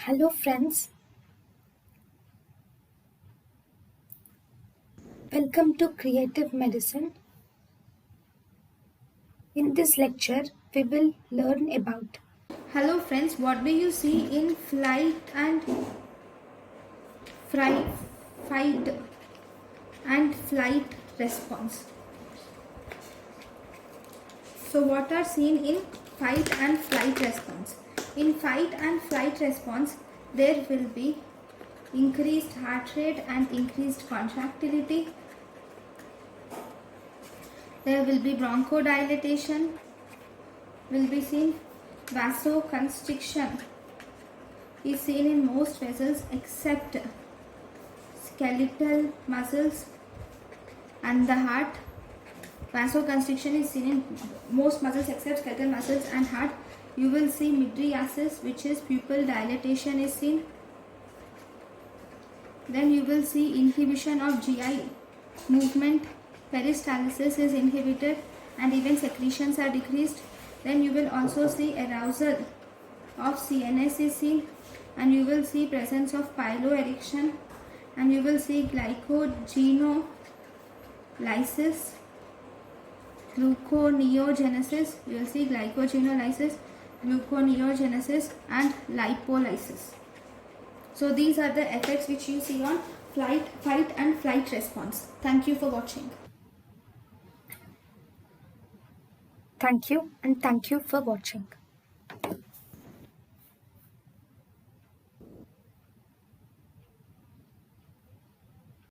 Hello friends, welcome to Creative Medicine. In this lecture, we will learn about. Hello friends, what do you see in fri- fight and flight response? So what are seen in fight and flight response? In fight and flight response, there will be increased heart rate and increased contractility. There will be bronchodilation, will be seen. Vasoconstriction is seen in most vessels except skeletal muscles and the heart. Vasoconstriction is seen in most muscles except skeletal muscles and heart. You will see mydriasis, which is pupil dilatation, is seen. Then you will see inhibition of GI movement. Peristalsis is inhibited and even secretions are decreased. Then you will also see arousal of CNS is seen, and you will see presence of piloerection, and you will see glycogenolysis, gluconeogenesis. You will see glycogenolysis, gluconeogenesis, and lipolysis. So these are the effects which you see on fight and flight response. Thank you for watching. Thank you and thank you for watching.